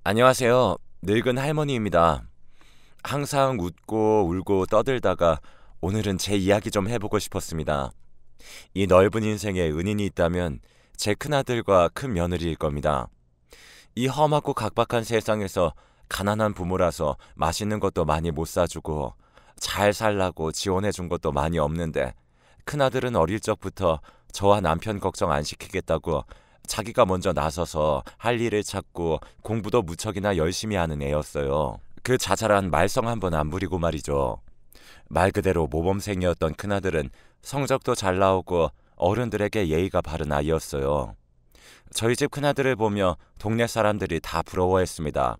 안녕하세요. 늙은 할머니입니다. 항상 웃고 울고 떠들다가 오늘은 제 이야기 좀 해보고 싶었습니다. 이 넓은 인생에 은인이 있다면 제 큰아들과 큰 며느리일 겁니다. 이 험하고 각박한 세상에서 가난한 부모라서 맛있는 것도 많이 못 사주고 잘 살라고 지원해준 것도 많이 없는데 큰아들은 어릴 적부터 저와 남편 걱정 안 시키겠다고 자기가 먼저 나서서 할 일을 찾고 공부도 무척이나 열심히 하는 애였어요. 그 자잘한 말썽 한번 안 부리고 말이죠. 말 그대로 모범생이었던 큰아들은 성적도 잘 나오고 어른들에게 예의가 바른 아이였어요. 저희 집 큰아들을 보며 동네 사람들이 다 부러워했습니다.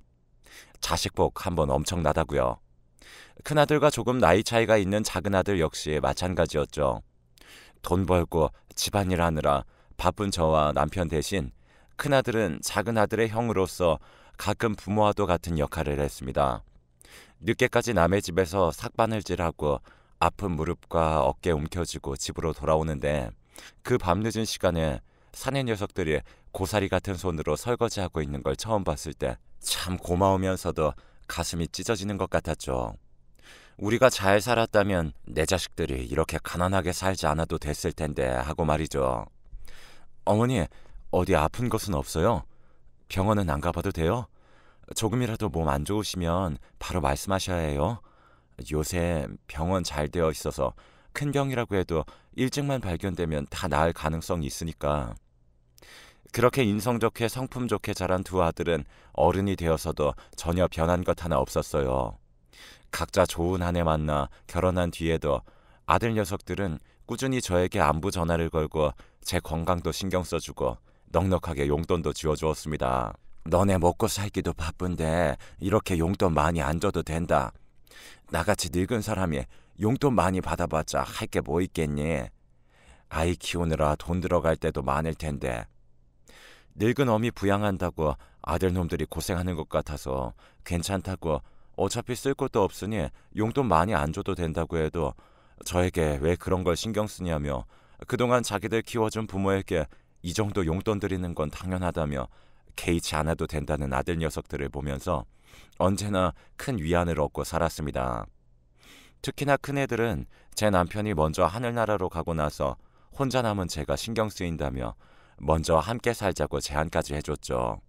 자식복 한번 엄청나다고요. 큰아들과 조금 나이 차이가 있는 작은아들 역시 마찬가지였죠. 돈 벌고 집안일 하느라 바쁜 저와 남편 대신 큰아들은 작은아들의 형으로서 가끔 부모와도 같은 역할을 했습니다. 늦게까지 남의 집에서 삭바늘질하고 아픈 무릎과 어깨 움켜쥐고 집으로 돌아오는데 그 밤늦은 시간에 사내 녀석들이 고사리 같은 손으로 설거지하고 있는 걸 처음 봤을 때 참 고마우면서도 가슴이 찢어지는 것 같았죠. 우리가 잘 살았다면 내 자식들이 이렇게 가난하게 살지 않아도 됐을 텐데 하고 말이죠. 어머니, 어디 아픈 것은 없어요? 병원은 안 가봐도 돼요? 조금이라도 몸 안 좋으시면 바로 말씀하셔야 해요. 요새 병원 잘 되어 있어서 큰 병이라고 해도 일찍만 발견되면 다 나을 가능성이 있으니까. 그렇게 인성 좋게 성품 좋게 자란 두 아들은 어른이 되어서도 전혀 변한 것 하나 없었어요. 각자 좋은 한 해 만나 결혼한 뒤에도 아들 녀석들은 꾸준히 저에게 안부 전화를 걸고 제 건강도 신경 써주고 넉넉하게 용돈도 쥐어주었습니다. 너네 먹고 살기도 바쁜데 이렇게 용돈 많이 안 줘도 된다. 나같이 늙은 사람이 용돈 많이 받아봤자 할 게 뭐 있겠니? 아이 키우느라 돈 들어갈 때도 많을 텐데. 늙은 어미 부양한다고 아들놈들이 고생하는 것 같아서 괜찮다고 어차피 쓸 것도 없으니 용돈 많이 안 줘도 된다고 해도 저에게 왜 그런 걸 신경 쓰냐며 그동안 자기들 키워준 부모에게 이 정도 용돈 드리는 건 당연하다며 개의치 않아도 된다는 아들 녀석들을 보면서 언제나 큰 위안을 얻고 살았습니다. 특히나 큰애들은 제 남편이 먼저 하늘나라로 가고 나서 혼자 남은 제가 신경 쓰인다며 먼저 함께 살자고 제안까지 해줬죠.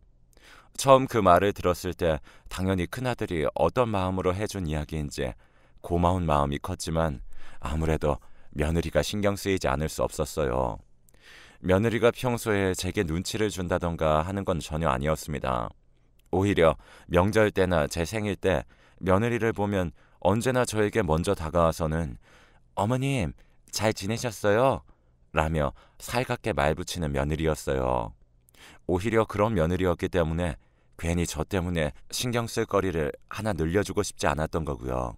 처음 그 말을 들었을 때 당연히 큰아들이 어떤 마음으로 해준 이야기인지 고마운 마음이 컸지만 아무래도 며느리가 신경 쓰이지 않을 수 없었어요. 며느리가 평소에 제게 눈치를 준다던가 하는 건 전혀 아니었습니다. 오히려 명절 때나 제 생일 때 며느리를 보면 언제나 저에게 먼저 다가와서는 어머님 잘 지내셨어요? 라며 살갑게 말붙이는 며느리였어요. 오히려 그런 며느리였기 때문에 괜히 저 때문에 신경 쓸 거리를 하나 늘려주고 싶지 않았던 거고요.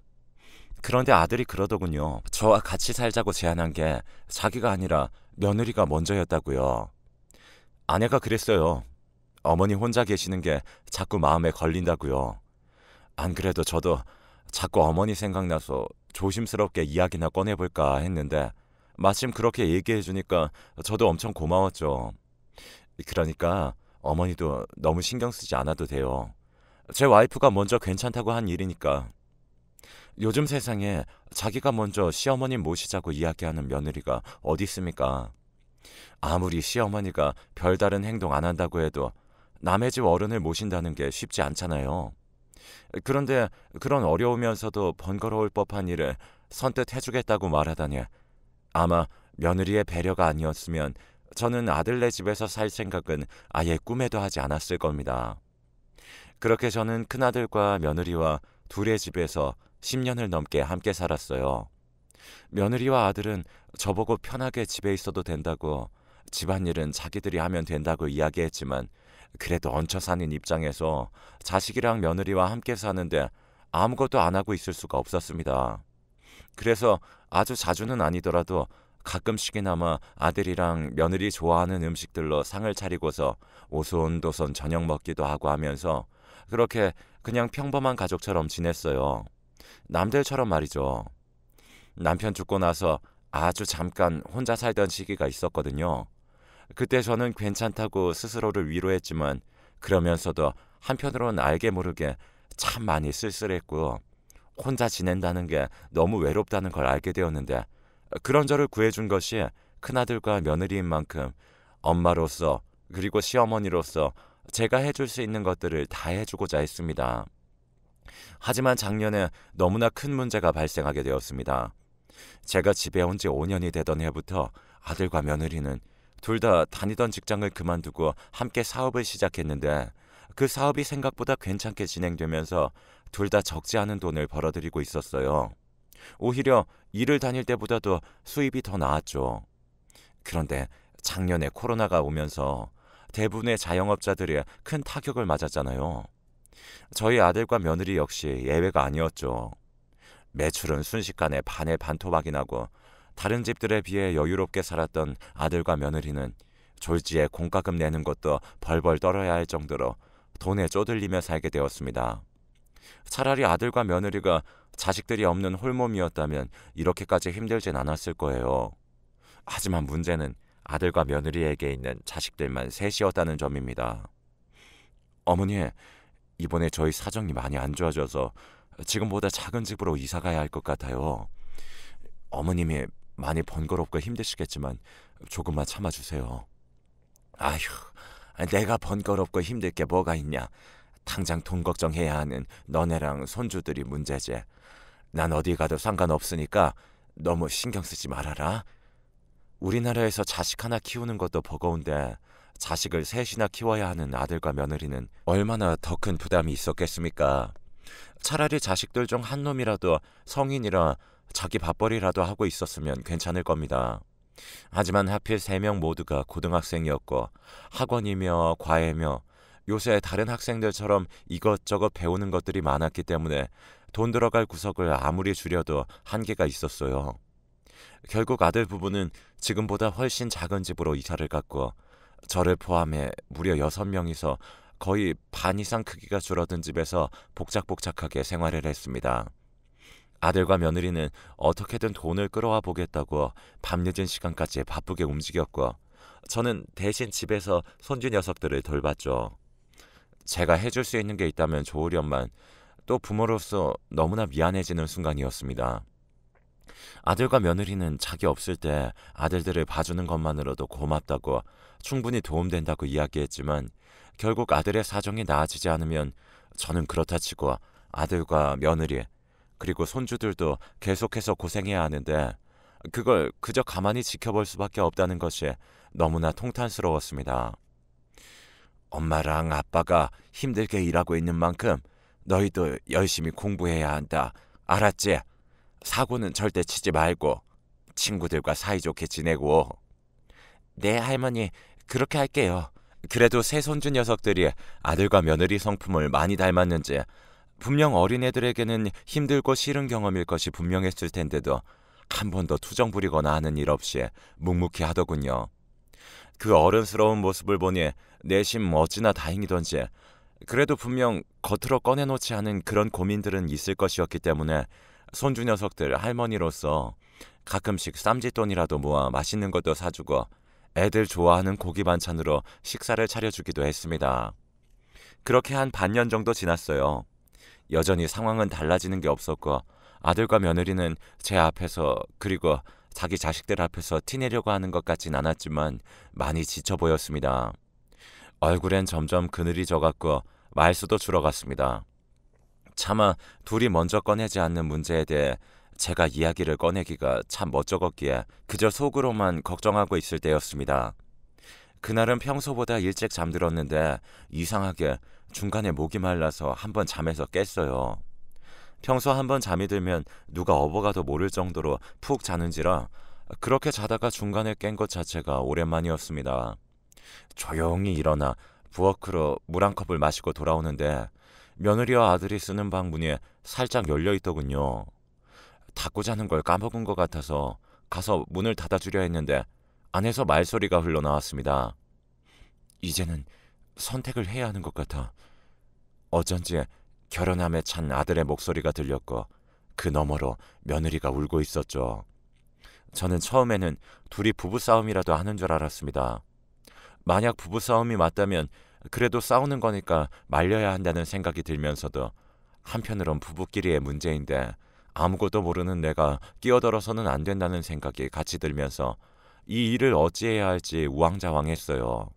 그런데 아들이 그러더군요. 저와 같이 살자고 제안한 게 자기가 아니라 며느리가 먼저였다고요. 아내가 그랬어요. 어머니 혼자 계시는 게 자꾸 마음에 걸린다고요. 안 그래도 저도 자꾸 어머니 생각나서 조심스럽게 이야기나 꺼내볼까 했는데 마침 그렇게 얘기해 주니까 저도 엄청 고마웠죠. 그러니까 어머니도 너무 신경 쓰지 않아도 돼요. 제 와이프가 먼저 괜찮다고 한 일이니까. 요즘 세상에 자기가 먼저 시어머님 모시자고 이야기하는 며느리가 어디 있습니까? 아무리 시어머니가 별다른 행동 안 한다고 해도 남의 집 어른을 모신다는 게 쉽지 않잖아요. 그런데 그런 어려우면서도 번거로울 법한 일을 선뜻 해주겠다고 말하다니 아마 며느리의 배려가 아니었으면 저는 아들네 집에서 살 생각은 아예 꿈에도 하지 않았을 겁니다. 그렇게 저는 큰아들과 며느리와 둘의 집에서 10년을 넘게 함께 살았어요. 며느리와 아들은 저보고 편하게 집에 있어도 된다고 집안일은 자기들이 하면 된다고 이야기했지만 그래도 얹혀 사는 입장에서 자식이랑 며느리와 함께 사는데 아무것도 안 하고 있을 수가 없었습니다. 그래서 아주 자주는 아니더라도 가끔씩이나마 아들이랑 며느리 좋아하는 음식들로 상을 차리고서 오손도손 저녁 먹기도 하고 하면서 그렇게 그냥 평범한 가족처럼 지냈어요. 남들처럼 말이죠. 남편 죽고 나서 아주 잠깐 혼자 살던 시기가 있었거든요. 그때 저는 괜찮다고 스스로를 위로했지만 그러면서도 한편으론 알게 모르게 참 많이 쓸쓸했고 혼자 지낸다는 게 너무 외롭다는 걸 알게 되었는데 그런 저를 구해준 것이 큰아들과 며느리인 만큼 엄마로서 그리고 시어머니로서 제가 해줄 수 있는 것들을 다 해주고자 했습니다. 하지만 작년에 너무나 큰 문제가 발생하게 되었습니다. 제가 집에 온 지 5년이 되던 해부터 아들과 며느리는 둘 다 다니던 직장을 그만두고 함께 사업을 시작했는데 그 사업이 생각보다 괜찮게 진행되면서 둘 다 적지 않은 돈을 벌어들이고 있었어요. 오히려 일을 다닐 때보다도 수입이 더 나았죠. 그런데 작년에 코로나가 오면서 대부분의 자영업자들이 큰 타격을 맞았잖아요. 저희 아들과 며느리 역시 예외가 아니었죠. 매출은 순식간에 반의 반토막이 나고 다른 집들에 비해 여유롭게 살았던 아들과 며느리는 졸지에 공과금 내는 것도 벌벌 떨어야 할 정도로 돈에 쪼들리며 살게 되었습니다. 차라리 아들과 며느리가 자식들이 없는 홀몸이었다면 이렇게까지 힘들진 않았을 거예요. 하지만 문제는 아들과 며느리에게 있는 자식들만 셋이었다는 점입니다. 어머니, 이번에 저희 사정이 많이 안 좋아져서 지금보다 작은 집으로 이사 가야 할 것 같아요. 어머님이 많이 번거롭고 힘드시겠지만 조금만 참아주세요. 아휴, 내가 번거롭고 힘들 게 뭐가 있냐. 당장 돈 걱정해야 하는 너네랑 손주들이 문제지. 난 어디 가도 상관없으니까 너무 신경 쓰지 말아라. 우리나라에서 자식 하나 키우는 것도 버거운데 자식을 셋이나 키워야 하는 아들과 며느리는 얼마나 더 큰 부담이 있었겠습니까? 차라리 자식들 중 한 놈이라도 성인이라 자기 밥벌이라도 하고 있었으면 괜찮을 겁니다. 하지만 하필 3명 모두가 고등학생이었고 학원이며 과외며 요새 다른 학생들처럼 이것저것 배우는 것들이 많았기 때문에 돈 들어갈 구석을 아무리 줄여도 한계가 있었어요. 결국 아들 부부는 지금보다 훨씬 작은 집으로 이사를 갔고 저를 포함해 무려 6명이서 거의 반 이상 크기가 줄어든 집에서 복작복작하게 생활을 했습니다. 아들과 며느리는 어떻게든 돈을 끌어와 보겠다고 밤늦은 시간까지 바쁘게 움직였고 저는 대신 집에서 손주 녀석들을 돌봤죠. 제가 해줄 수 있는 게 있다면 좋으련만 또 부모로서 너무나 미안해지는 순간이었습니다. 아들과 며느리는 자기 없을 때 아들들을 봐주는 것만으로도 고맙다고 충분히 도움된다고 이야기했지만 결국 아들의 사정이 나아지지 않으면 저는 그렇다 치고 아들과 며느리 그리고 손주들도 계속해서 고생해야 하는데 그걸 그저 가만히 지켜볼 수밖에 없다는 것이 너무나 통탄스러웠습니다. 엄마랑 아빠가 힘들게 일하고 있는 만큼 너희도 열심히 공부해야 한다. 알았지? 사고는 절대 치지 말고 친구들과 사이좋게 지내고. 네, 할머니. 그렇게 할게요. 그래도 새 손주 녀석들이 아들과 며느리 성품을 많이 닮았는지 분명 어린애들에게는 힘들고 싫은 경험일 것이 분명했을 텐데도 한 번도 투정 부리거나 하는 일 없이 묵묵히 하더군요. 그 어른스러운 모습을 보니 내심 어찌나 다행이던지 그래도 분명 겉으로 꺼내놓지 않은 그런 고민들은 있을 것이었기 때문에 손주 녀석들 할머니로서 가끔씩 쌈짓돈이라도 모아 맛있는 것도 사주고 애들 좋아하는 고기 반찬으로 식사를 차려주기도 했습니다. 그렇게 한 반년 정도 지났어요. 여전히 상황은 달라지는 게 없었고 아들과 며느리는 제 앞에서 그리고 자기 자식들 앞에서 티내려고 하는 것 같진 않았지만 많이 지쳐 보였습니다. 얼굴엔 점점 그늘이 져갔고 말수도 줄어갔습니다. 차마 둘이 먼저 꺼내지 않는 문제에 대해 제가 이야기를 꺼내기가 참 멋쩍었기에 그저 속으로만 걱정하고 있을 때였습니다. 그날은 평소보다 일찍 잠들었는데 이상하게 중간에 목이 말라서 한번 잠에서 깼어요. 평소 한번 잠이 들면 누가 업어가도 모를 정도로 푹 자는지라 그렇게 자다가 중간에 깬 것 자체가 오랜만이었습니다. 조용히 일어나 부엌으로 물 한 컵을 마시고 돌아오는데 며느리와 아들이 쓰는 방 문이 살짝 열려있더군요. 닫고 자는 걸 까먹은 것 같아서 가서 문을 닫아주려 했는데 안에서 말소리가 흘러나왔습니다. 이제는 선택을 해야 하는 것 같아. 어쩐지 결연함에 찬 아들의 목소리가 들렸고 그 너머로 며느리가 울고 있었죠. 저는 처음에는 둘이 부부싸움이라도 하는 줄 알았습니다. 만약 부부싸움이 맞다면 그래도 싸우는 거니까 말려야 한다는 생각이 들면서도 한편으론 부부끼리의 문제인데 아무것도 모르는 내가 끼어들어서는 안 된다는 생각이 같이 들면서 이 일을 어찌해야 할지 우왕좌왕했어요.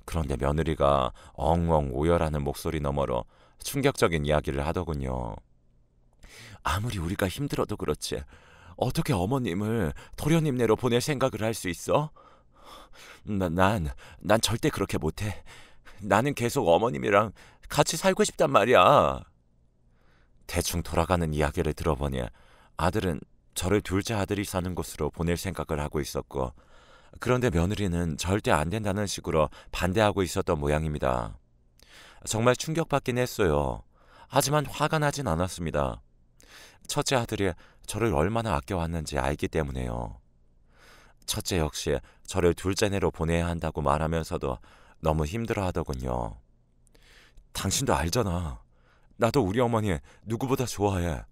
그런데 며느리가 엉엉 오열하는 목소리 너머로 충격적인 이야기를 하더군요. 아무리 우리가 힘들어도 그렇지 어떻게 어머님을 도련님네로 보낼 생각을 할 수 있어? 난 절대 그렇게 못해. 나는 계속 어머님이랑 같이 살고 싶단 말이야. 대충 돌아가는 이야기를 들어보니 아들은 저를 둘째 아들이 사는 곳으로 보낼 생각을 하고 있었고, 그런데 며느리는 절대 안 된다는 식으로 반대하고 있었던 모양입니다. 정말 충격받긴 했어요. 하지만 화가 나진 않았습니다. 첫째 아들이 저를 얼마나 아껴왔는지 알기 때문에요. 첫째 역시 저를 둘째네로 보내야 한다고 말하면서도 너무 힘들어하더군요. 당신도 알잖아. 나도 우리 어머니 누구보다 좋아해.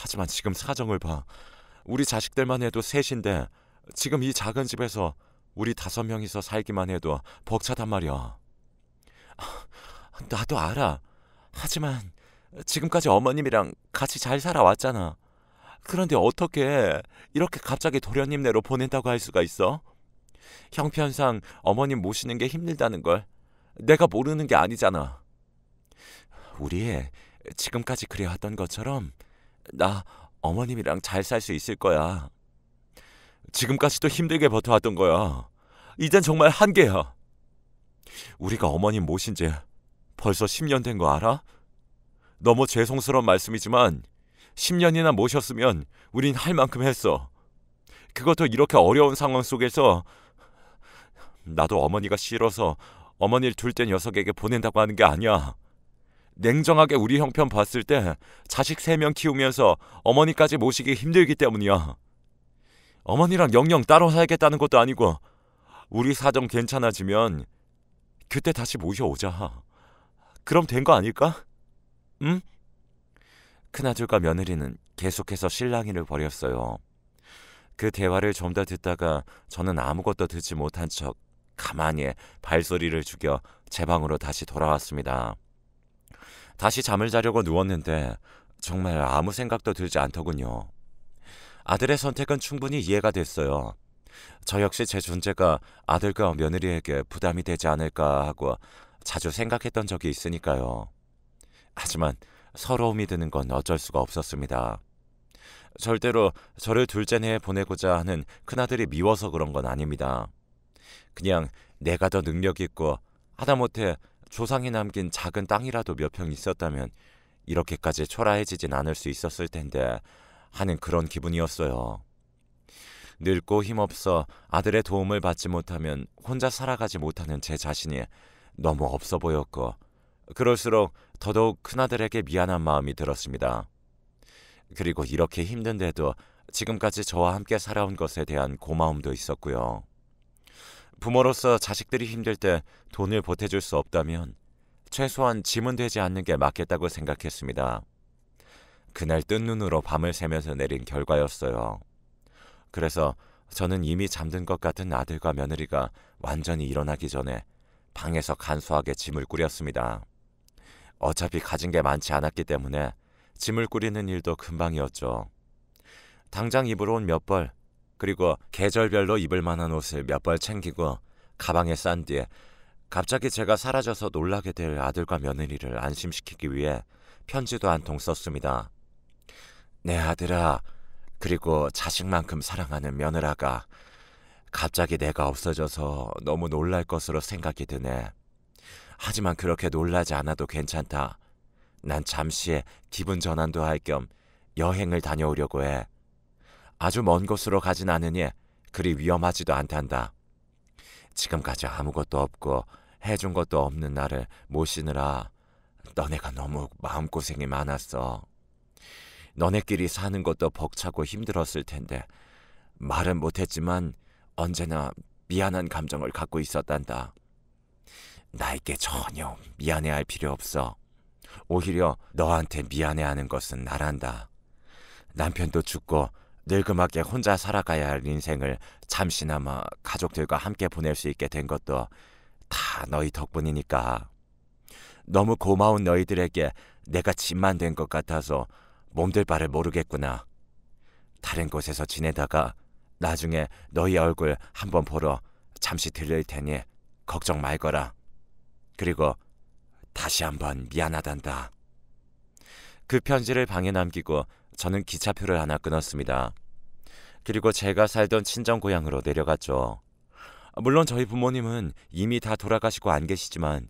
하지만 지금 사정을 봐. 우리 자식들만 해도 셋인데 지금 이 작은 집에서 우리 5명이서 살기만 해도 벅차단 말이야. 나도 알아. 하지만 지금까지 어머님이랑 같이 잘 살아왔잖아. 그런데 어떻게 이렇게 갑자기 도련님네로 보낸다고 할 수가 있어? 형편상 어머님 모시는 게 힘들다는 걸 내가 모르는 게 아니잖아. 우리 지금까지 그래왔던 것처럼 나 어머님이랑 잘 살 수 있을 거야. 지금까지도 힘들게 버텨왔던 거야. 이젠 정말 한계야. 우리가 어머님 모신 지 벌써 10년 된 거 알아? 너무 죄송스러운 말씀이지만 10년이나 모셨으면 우린 할 만큼 했어. 그것도 이렇게 어려운 상황 속에서. 나도 어머니가 싫어서 어머니를 둘째 녀석에게 보낸다고 하는 게 아니야. 냉정하게 우리 형편 봤을 때 자식 3명 키우면서 어머니까지 모시기 힘들기 때문이야. 어머니랑 영영 따로 살겠다는 것도 아니고 우리 사정 괜찮아지면 그때 다시 모셔오자. 그럼 된 거 아닐까? 응? 큰아들과 며느리는 계속해서 실랑이를 벌였어요. 그 대화를 좀 더 듣다가 저는 아무것도 듣지 못한 척 가만히 발소리를 죽여 제 방으로 다시 돌아왔습니다. 다시 잠을 자려고 누웠는데 정말 아무 생각도 들지 않더군요. 아들의 선택은 충분히 이해가 됐어요. 저 역시 제 존재가 아들과 며느리에게 부담이 되지 않을까 하고 자주 생각했던 적이 있으니까요. 하지만 서러움이 드는 건 어쩔 수가 없었습니다. 절대로 저를 둘째네에 보내고자 하는 큰아들이 미워서 그런 건 아닙니다. 그냥 내가 더 능력 있고 하다못해 조상이 남긴 작은 땅이라도 몇 평 있었다면 이렇게까지 초라해지진 않을 수 있었을 텐데 하는 그런 기분이었어요. 늙고 힘없어 아들의 도움을 받지 못하면 혼자 살아가지 못하는 제 자신이 너무 없어 보였고, 그럴수록 더더욱 큰아들에게 미안한 마음이 들었습니다. 그리고 이렇게 힘든데도 지금까지 저와 함께 살아온 것에 대한 고마움도 있었고요. 부모로서 자식들이 힘들 때 돈을 보태줄 수 없다면 최소한 짐은 되지 않는 게 맞겠다고 생각했습니다. 그날 뜬 눈으로 밤을 새면서 내린 결과였어요. 그래서 저는 이미 잠든 것 같은 아들과 며느리가 완전히 일어나기 전에 방에서 간소하게 짐을 꾸렸습니다. 어차피 가진 게 많지 않았기 때문에 짐을 꾸리는 일도 금방이었죠. 당장 입으러 온 몇 벌, 그리고 계절별로 입을 만한 옷을 몇 벌 챙기고 가방에 싼 뒤에 갑자기 제가 사라져서 놀라게 될 아들과 며느리를 안심시키기 위해 편지도 한 통 썼습니다. 내 아들아, 그리고 자식만큼 사랑하는 며느라가, 갑자기 내가 없어져서 너무 놀랄 것으로 생각이 드네. 하지만 그렇게 놀라지 않아도 괜찮다. 난 잠시 기분 전환도 할 겸 여행을 다녀오려고 해. 아주 먼 곳으로 가진 않으니 그리 위험하지도 않단다. 지금까지 아무것도 없고 해준 것도 없는 나를 모시느라 너네가 너무 마음고생이 많았어. 너네끼리 사는 것도 벅차고 힘들었을 텐데 말은 못했지만 언제나 미안한 감정을 갖고 있었단다. 나에게 전혀 미안해할 필요 없어. 오히려 너한테 미안해하는 것은 나란다. 남편도 죽고 늙음하게 혼자 살아가야 할 인생을 잠시나마 가족들과 함께 보낼 수 있게 된 것도 다 너희 덕분이니까. 너무 고마운 너희들에게 내가 짐만 된 것 같아서 몸둘 바를 모르겠구나. 다른 곳에서 지내다가 나중에 너희 얼굴 한번 보러 잠시 들릴 테니 걱정 말거라. 그리고 다시 한번 미안하단다. 그 편지를 방에 남기고 저는 기차표를 하나 끊었습니다. 그리고 제가 살던 친정 고향으로 내려갔죠. 물론 저희 부모님은 이미 다 돌아가시고 안 계시지만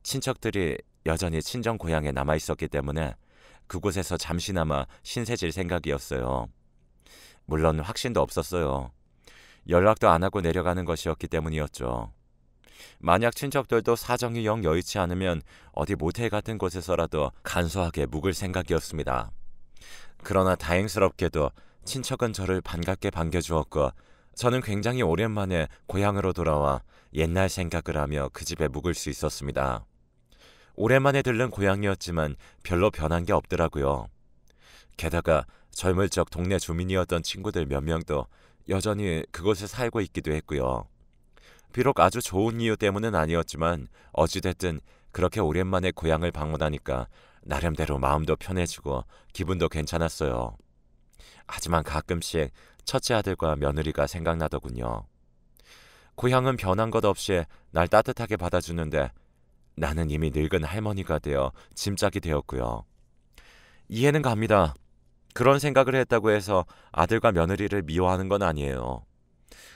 친척들이 여전히 친정 고향에 남아 있었기 때문에 그곳에서 잠시나마 신세질 생각이었어요. 물론 확신도 없었어요. 연락도 안 하고 내려가는 것이었기 때문이었죠. 만약 친척들도 사정이 영 여의치 않으면 어디 모텔 같은 곳에서라도 간소하게 묵을 생각이었습니다. 그러나 다행스럽게도 친척은 저를 반갑게 반겨주었고 저는 굉장히 오랜만에 고향으로 돌아와 옛날 생각을 하며 그 집에 묵을 수 있었습니다. 오랜만에 들른 고향이었지만 별로 변한 게 없더라고요. 게다가 젊을 적 동네 주민이었던 친구들 몇 명도 여전히 그곳에 살고 있기도 했고요. 비록 아주 좋은 이유 때문은 아니었지만 어찌됐든 그렇게 오랜만에 고향을 방문하니까 나름대로 마음도 편해지고 기분도 괜찮았어요. 하지만 가끔씩 첫째 아들과 며느리가 생각나더군요. 고향은 변한 것 없이 날 따뜻하게 받아주는데 나는 이미 늙은 할머니가 되어 짐짝이 되었고요. 이해는 갑니다. 그런 생각을 했다고 해서 아들과 며느리를 미워하는 건 아니에요.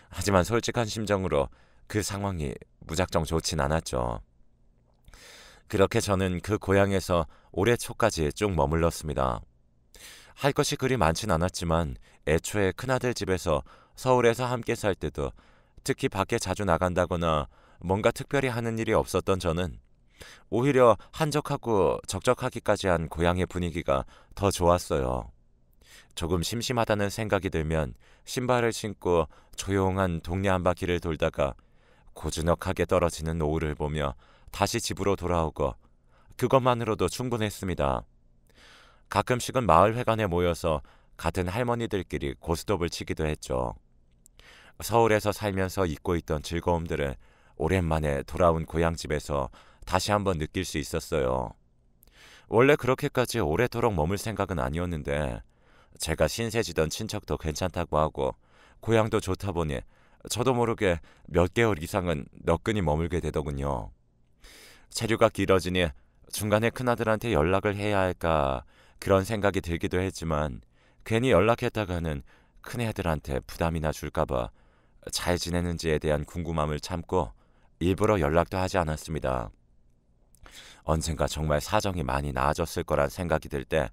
하지만 솔직한 심정으로 그 상황이 무작정 좋진 않았죠. 그렇게 저는 그 고향에서 올해 초까지 쭉 머물렀습니다. 할 것이 그리 많진 않았지만 애초에 큰아들 집에서 서울에서 함께 살 때도 특히 밖에 자주 나간다거나 뭔가 특별히 하는 일이 없었던 저는 오히려 한적하고 적적하기까지 한 고향의 분위기가 더 좋았어요. 조금 심심하다는 생각이 들면 신발을 신고 조용한 동네 한 바퀴를 돌다가 고즈넉하게 떨어지는 노을을 보며 다시 집으로 돌아오고 그것만으로도 충분했습니다. 가끔씩은 마을 회관에 모여서 같은 할머니들끼리 고스톱을 치기도 했죠. 서울에서 살면서 잊고 있던 즐거움들을 오랜만에 돌아온 고향집에서 다시 한번 느낄 수 있었어요. 원래 그렇게까지 오래도록 머물 생각은 아니었는데 제가 신세지던 친척도 괜찮다고 하고 고향도 좋다 보니 저도 모르게 몇 개월 이상은 너끈히 머물게 되더군요. 체류가 길어지니 중간에 큰아들한테 연락을 해야 할까 그런 생각이 들기도 했지만 괜히 연락했다가는 큰애들한테 부담이나 줄까봐 잘 지내는지에 대한 궁금함을 참고 일부러 연락도 하지 않았습니다. 언젠가 정말 사정이 많이 나아졌을 거란 생각이 들 때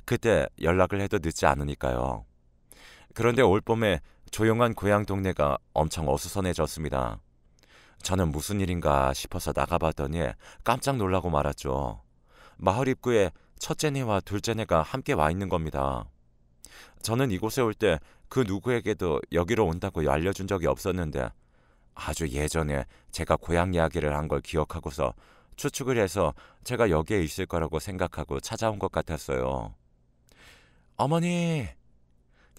그때 연락을 해도 늦지 않으니까요. 그런데 올봄에 조용한 고향 동네가 엄청 어수선해졌습니다. 저는 무슨 일인가 싶어서 나가봤더니 깜짝 놀라고 말았죠. 마을 입구에 첫째네와 둘째네가 함께 와 있는 겁니다. 저는 이곳에 올 때 그 누구에게도 여기로 온다고 알려준 적이 없었는데 아주 예전에 제가 고향 이야기를 한 걸 기억하고서 추측을 해서 제가 여기에 있을 거라고 생각하고 찾아온 것 같았어요. 어머니!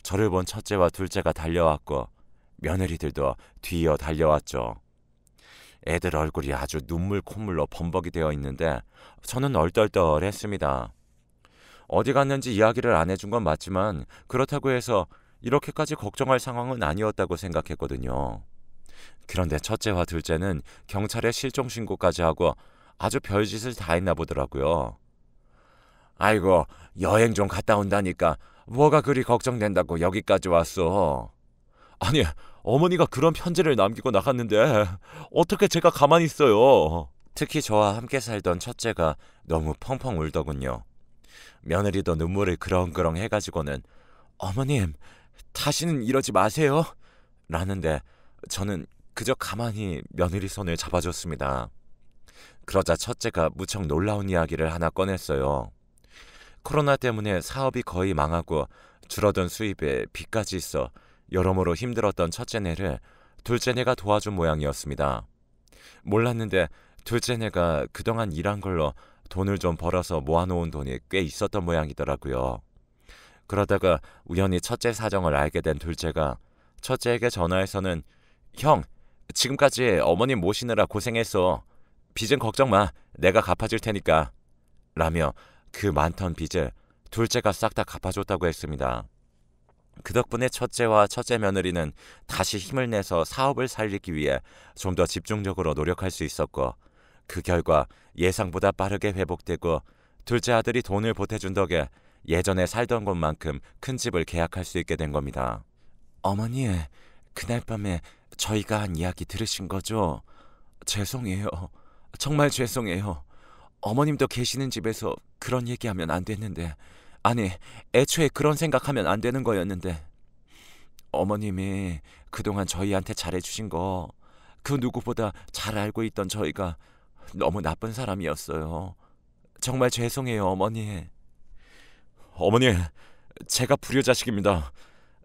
저를 본 첫째와 둘째가 달려왔고 며느리들도 뒤이어 달려왔죠. 애들 얼굴이 아주 눈물 콧물로 범벅이 되어 있는데 저는 얼떨떨했습니다. 어디 갔는지 이야기를 안 해준 건 맞지만 그렇다고 해서 이렇게까지 걱정할 상황은 아니었다고 생각했거든요. 그런데 첫째와 둘째는 경찰에 실종 신고까지 하고 아주 별짓을 다 했나 보더라고요. 아이고, 여행 좀 갔다 온다니까 뭐가 그리 걱정된다고 여기까지 왔어. 아니, 어머니가 그런 편지를 남기고 나갔는데 어떻게 제가 가만히 있어요. 특히 저와 함께 살던 첫째가 너무 펑펑 울더군요. 며느리도 눈물을 그렁그렁 해가지고는 어머님, 다시는 이러지 마세요. 라는데 저는 그저 가만히 며느리 손을 잡아줬습니다. 그러자 첫째가 무척 놀라운 이야기를 하나 꺼냈어요. 코로나 때문에 사업이 거의 망하고 줄어든 수입에 빚까지 있어 여러모로 힘들었던 첫째네를 둘째네가 도와준 모양이었습니다. 몰랐는데 둘째네가 그동안 일한 걸로 돈을 좀 벌어서 모아놓은 돈이 꽤 있었던 모양이더라고요. 그러다가 우연히 첫째 사정을 알게 된 둘째가 첫째에게 전화해서는 형, 지금까지 어머님 모시느라 고생했어. 빚은 걱정 마. 내가 갚아줄 테니까. 라며 그 많던 빚을 둘째가 싹 다 갚아줬다고 했습니다. 그 덕분에 첫째와 첫째 며느리는 다시 힘을 내서 사업을 살리기 위해 좀 더 집중적으로 노력할 수 있었고, 그 결과 예상보다 빠르게 회복되고 둘째 아들이 돈을 보태준 덕에 예전에 살던 곳만큼 큰 집을 계약할 수 있게 된 겁니다. 어머니, 그날 밤에 저희가 한 이야기 들으신 거죠? 죄송해요. 정말 죄송해요. 어머님도 계시는 집에서 그런 얘기하면 안 됐는데, 아니, 애초에 그런 생각하면 안 되는 거였는데, 어머님이 그동안 저희한테 잘해주신 거 그 누구보다 잘 알고 있던 저희가 너무 나쁜 사람이었어요. 정말 죄송해요, 어머니. 어머니, 제가 불효자식입니다.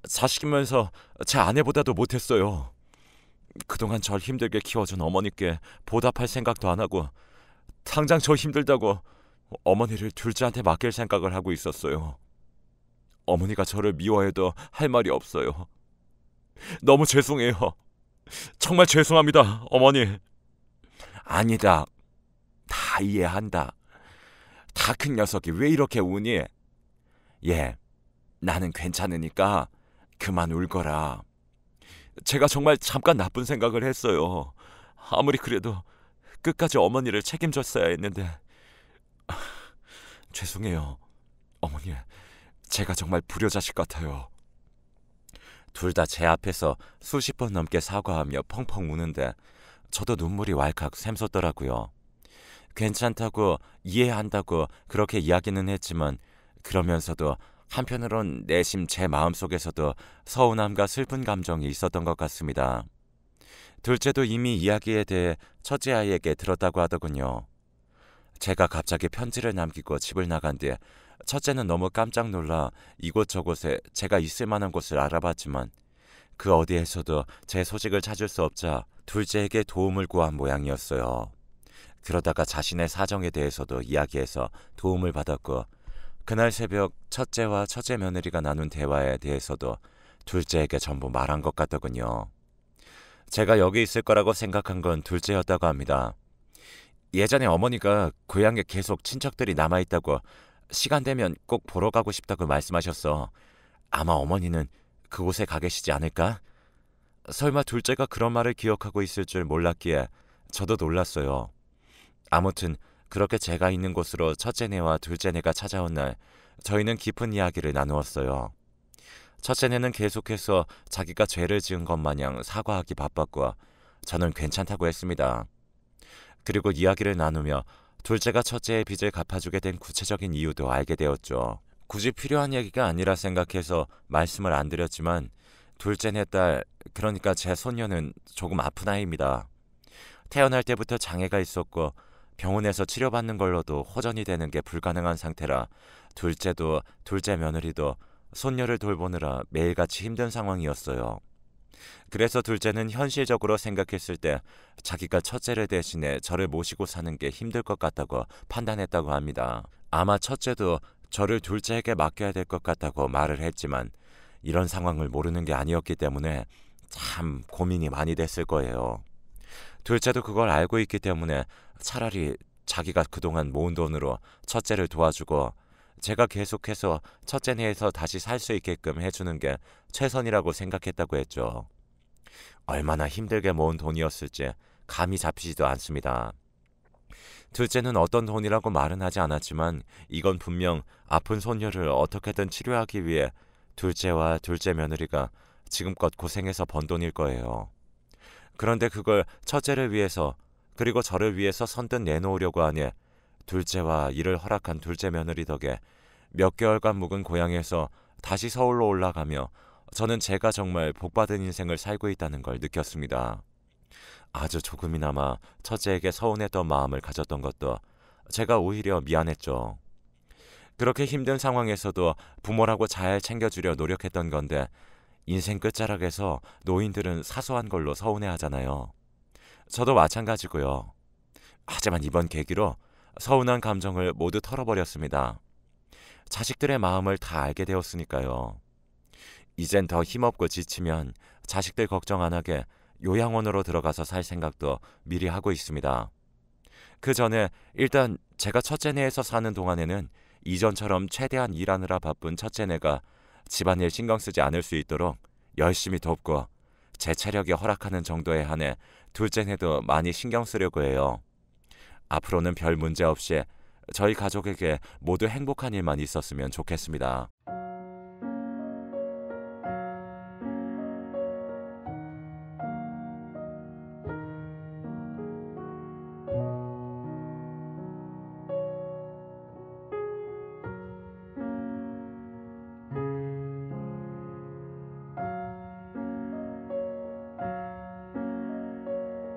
자식이면서 제 아내보다도 못했어요. 그동안 절 힘들게 키워준 어머니께 보답할 생각도 안 하고 당장 저 힘들다고 어머니를 둘째한테 맡길 생각을 하고 있었어요. 어머니가 저를 미워해도 할 말이 없어요. 너무 죄송해요. 정말 죄송합니다, 어머니. 아니다. 다 이해한다. 다 큰 녀석이 왜 이렇게 우니? 예, 나는 괜찮으니까 그만 울거라. 제가 정말 잠깐 나쁜 생각을 했어요. 아무리 그래도 끝까지 어머니를 책임졌어야 했는데. 죄송해요, 어머니. 제가 정말 불효자식 같아요. 둘 다 제 앞에서 수십 번 넘게 사과하며 펑펑 우는데 저도 눈물이 왈칵 샘솟더라고요. 괜찮다고 이해한다고 그렇게 이야기는 했지만 그러면서도 한편으론 내심 제 마음속에서도 서운함과 슬픈 감정이 있었던 것 같습니다. 둘째도 이미 이야기에 대해 첫째 아이에게 들었다고 하더군요. 제가 갑자기 편지를 남기고 집을 나간 뒤 첫째는 너무 깜짝 놀라 이곳저곳에 제가 있을 만한 곳을 알아봤지만 그 어디에서도 제 소식을 찾을 수 없자 둘째에게 도움을 구한 모양이었어요. 그러다가 자신의 사정에 대해서도 이야기해서 도움을 받았고 그날 새벽 첫째와 첫째 며느리가 나눈 대화에 대해서도 둘째에게 전부 말한 것 같더군요. 제가 여기 있을 거라고 생각한 건 둘째였다고 합니다. 예전에 어머니가 고향에 계속 친척들이 남아있다고 시간 되면 꼭 보러 가고 싶다고 말씀하셨어. 아마 어머니는 그곳에 가 계시지 않을까? 설마 둘째가 그런 말을 기억하고 있을 줄 몰랐기에 저도 놀랐어요. 아무튼 그렇게 제가 있는 곳으로 첫째네와 둘째네가 찾아온 날 저희는 깊은 이야기를 나누었어요. 첫째네는 계속해서 자기가 죄를 지은 것 마냥 사과하기 바빴고 저는 괜찮다고 했습니다. 그리고 이야기를 나누며 둘째가 첫째의 빚을 갚아주게 된 구체적인 이유도 알게 되었죠. 굳이 필요한 얘기가 아니라 생각해서 말씀을 안 드렸지만 둘째네 딸, 그러니까 제 손녀는 조금 아픈 아이입니다. 태어날 때부터 장애가 있었고 병원에서 치료받는 걸로도 호전이 되는 게 불가능한 상태라 둘째도 둘째 며느리도 손녀를 돌보느라 매일같이 힘든 상황이었어요. 그래서 둘째는 현실적으로 생각했을 때 자기가 첫째를 대신해 저를 모시고 사는 게 힘들 것 같다고 판단했다고 합니다. 아마 첫째도 저를 둘째에게 맡겨야 될 것 같다고 말을 했지만 이런 상황을 모르는 게 아니었기 때문에 참 고민이 많이 됐을 거예요. 둘째도 그걸 알고 있기 때문에 차라리 자기가 그동안 모은 돈으로 첫째를 도와주고 제가 계속해서 첫째네에서 다시 살 수 있게끔 해주는 게 최선이라고 생각했다고 했죠. 얼마나 힘들게 모은 돈이었을지 감이 잡히지도 않습니다. 둘째는 어떤 돈이라고 말은 하지 않았지만 이건 분명 아픈 손녀를 어떻게든 치료하기 위해 둘째와 둘째 며느리가 지금껏 고생해서 번 돈일 거예요. 그런데 그걸 첫째를 위해서 그리고 저를 위해서 선뜻 내놓으려고 하니 둘째와 이를 허락한 둘째 며느리 덕에 몇 개월간 묵은 고향에서 다시 서울로 올라가며 저는 제가 정말 복받은 인생을 살고 있다는 걸 느꼈습니다. 아주 조금이나마 첫째에게 서운했던 마음을 가졌던 것도 제가 오히려 미안했죠. 그렇게 힘든 상황에서도 부모라고 잘 챙겨주려 노력했던 건데 인생 끝자락에서 노인들은 사소한 걸로 서운해하잖아요. 저도 마찬가지고요. 하지만 이번 계기로 서운한 감정을 모두 털어버렸습니다. 자식들의 마음을 다 알게 되었으니까요. 이젠 더 힘없고 지치면 자식들 걱정 안 하게 요양원으로 들어가서 살 생각도 미리 하고 있습니다. 그 전에 일단 제가 첫째네에서 사는 동안에는 이전처럼 최대한 일하느라 바쁜 첫째네가 집안일 신경 쓰지 않을 수 있도록 열심히 돕고 제 체력이 허락하는 정도에 한해 둘째네도 많이 신경 쓰려고 해요. 앞으로는 별 문제 없이 저희 가족에게 모두 행복한 일만 있었으면 좋겠습니다.